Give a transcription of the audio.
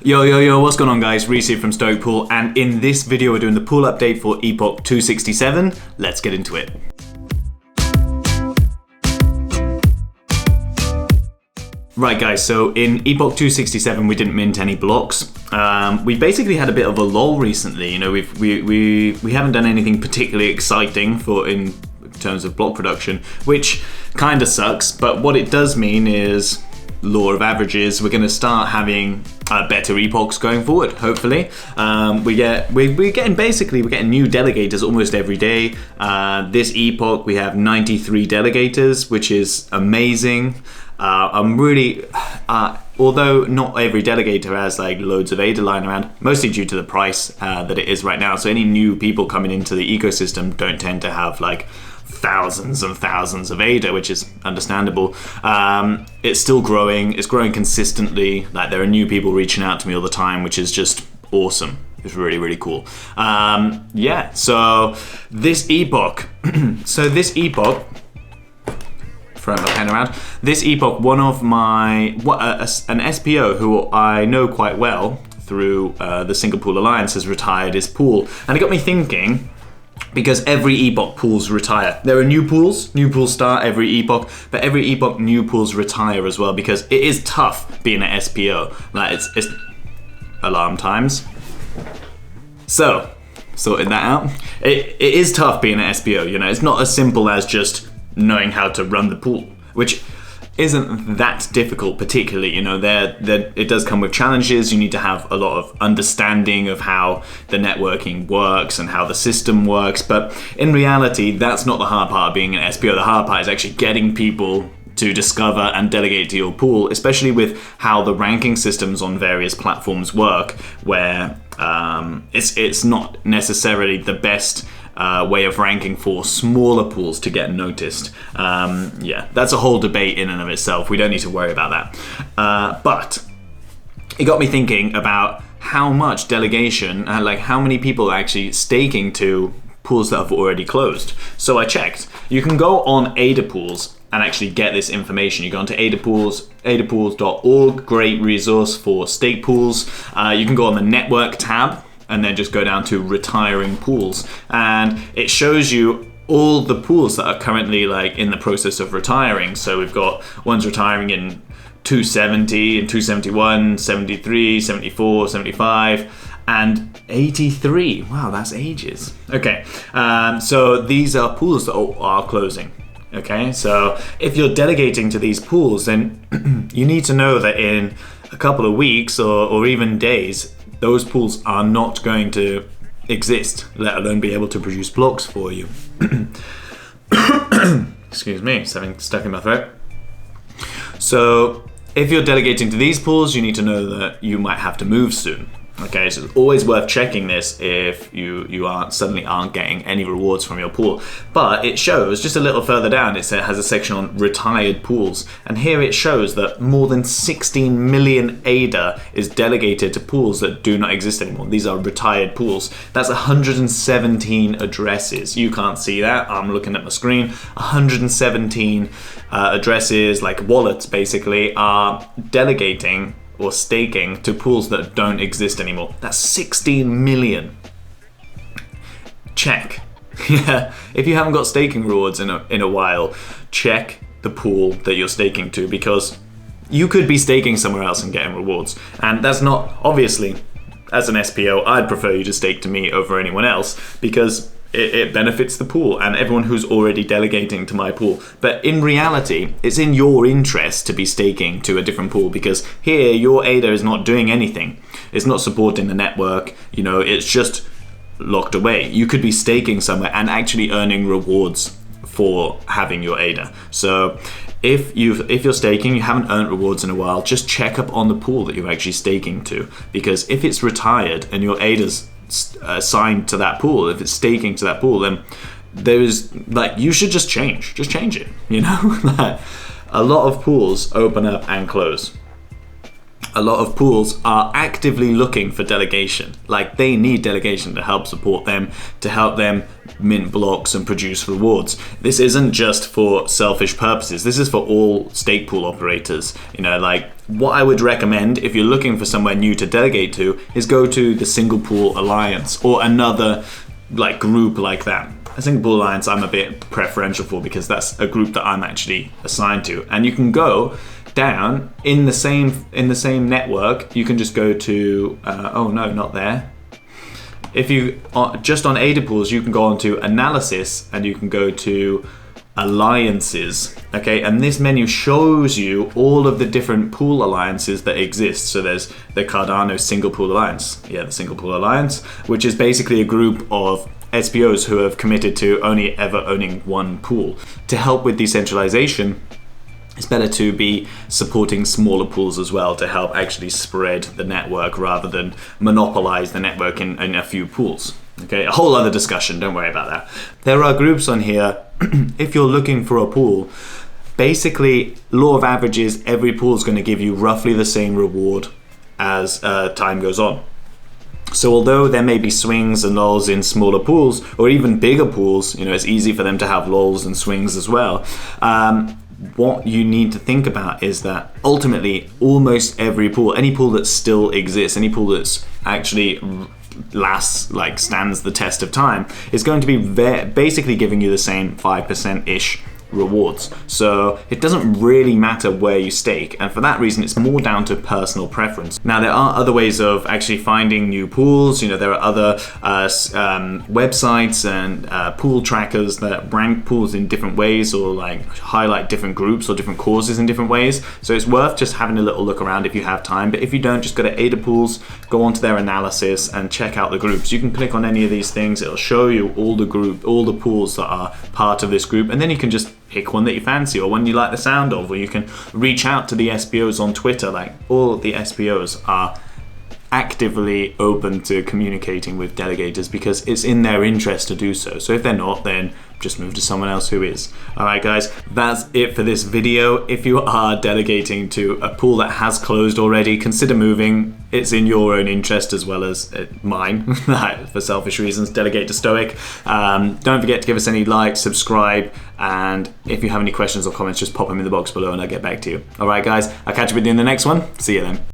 Yo, what's going on guys? Rhys here from Stoic Pool, and in this video we're doing the pool update for Epoch 267. Let's get into it. Right guys, so in Epoch 267 we didn't mint any blocks. We basically had a bit of a lull recently. You know, we haven't done anything particularly exciting in terms of block production, which kind of sucks, but what it does mean is law of averages. We're going to start having better epochs going forward, hopefully. We're getting new delegators almost every day. This epoch we have 93 delegators, which is amazing. I'm really, although not every delegator has like loads of ADA lying around, mostly due to the price that it is right now. So any new people coming into the ecosystem don't tend to have like thousands and thousands of ADA, which is understandable. It's still growing. It's growing consistently. Like there are new people reaching out to me all the time, which is just awesome. It's really, really cool. Yeah. So this epoch. Throwing my pen around. This epoch, one of my an SPO who I know quite well through the Single Pool Alliance has retired his pool, and it got me thinking. Because every epoch pools retire. There are new pools start every epoch, but every epoch new pools retire as well, because it is tough being an SPO. Like it's alarm times. So, sorting that out. It is tough being an SPO, you know, it's not as simple as just knowing how to run the pool, which isn't that difficult particularly, you know. It does come with challenges. You need to have a lot of understanding of how the networking works and how the system works, but in reality that's not the hard part of being an SPO. The hard part is actually getting people to discover and delegate to your pool, especially with how the ranking systems on various platforms work, where it's not necessarily the best way of ranking for smaller pools to get noticed. Yeah, that's a whole debate in and of itself. We don't need to worry about that. But it got me thinking about how much delegation, like how many people are actually staking to pools that have already closed. So I checked. You can go on ADA pools and actually get this information. You go onto ADA pools, adapools.org, great resource for stake pools. You can go on the network tab and then just go down to retiring pools, and it shows you all the pools that are currently like in the process of retiring. So we've got ones retiring in 270 and 271, 73, 74, 75, and 83. Wow, that's ages. Okay, so these are pools that are closing. Okay, so if you're delegating to these pools, then you need to know that in a couple of weeks or even days, those pools are not going to exist, let alone be able to produce blocks for you. Excuse me, something stuck in my throat. So if you're delegating to these pools, you need to know that you might have to move soon. Okay, so it's always worth checking this if you suddenly aren't getting any rewards from your pool. But it shows, just a little further down, it has a section on retired pools. And here it shows that more than 16 million ADA is delegated to pools that do not exist anymore. These are retired pools. That's 117 addresses. You can't see that, I'm looking at my screen. 117 addresses, like wallets basically, are delegating or staking to pools that don't exist anymore. That's 16 million. Check. Yeah, if you haven't got staking rewards in a while, check the pool that you're staking to, because you could be staking somewhere else and getting rewards. And that's not, obviously, as an SPO, I'd prefer you to stake to me over anyone else, because it benefits the pool and everyone who's already delegating to my pool. But in reality, it's in your interest to be staking to a different pool, because here your ADA is not doing anything. It's not supporting the network, you know, it's just locked away. You could be staking somewhere and actually earning rewards for having your ADA. So if you're staking, you haven't earned rewards in a while, just check up on the pool that you're actually staking to, because if it's retired and your ADA's assigned to that pool, if it's staking to that pool, then there's like, you should just change it, you know. A lot of pools open up and close. a lot of pools are actively looking for delegation. Like, they need delegation to help support them, to help them mint blocks and produce rewards. This isn't just for selfish purposes. This is for all stake pool operators. You know, like, what I would recommend if you're looking for somewhere new to delegate to is go to the Single Pool Alliance or another like group like that. A Single Pool Alliance I'm a bit preferential for because that's a group that I'm actually assigned to, and you can go down in the same network. You can just go to oh no, not there. If you just on ADA pools, you can go on to analysis and you can go to alliances. Okay, and this menu shows you all of the different pool alliances that exist. So there's the Cardano Single Pool Alliance, the Single Pool Alliance, which is basically a group of SPOs who have committed to only ever owning one pool. To help with decentralization, it's better to be supporting smaller pools as well to help actually spread the network rather than monopolize the network in a few pools. Okay, a whole other discussion, don't worry about that. There are groups on here, if you're looking for a pool, basically, law of averages, every pool is going to give you roughly the same reward as time goes on. So although there may be swings and lulls in smaller pools, or even bigger pools, you know, it's easy for them to have lulls and swings as well. What you need to think about is that ultimately almost every pool, any pool that still exists, any pool that's actually stands the test of time, is going to be basically giving you the same 5%-ish rewards. So it doesn't really matter where you stake, and for that reason it's more down to personal preference. Now, there are other ways of actually finding new pools. You know, there are other websites and pool trackers that rank pools in different ways, or like highlight different groups or different causes in different ways. So it's worth just having a little look around if you have time. But if you don't, just go to ADA pools, go onto their analysis and check out the groups. You can click on any of these things, it'll show you all the pools that are part of this group, and then you can just pick one that you fancy or one you like the sound of, or you can reach out to the SPOs on Twitter. Like, all the SPOs are actively open to communicating with delegators because it's in their interest to do so. So if they're not, then just move to someone else who is. Alright guys, that's it for this video. If you are delegating to a pool that has closed already, consider moving. It's in your own interest as well as mine, for selfish reasons. Delegate to Stoic. Don't forget to give us any likes, subscribe, and if you have any questions or comments, just pop them in the box below and I'll get back to you. Alright guys, I'll catch you with you in the next one. See you then.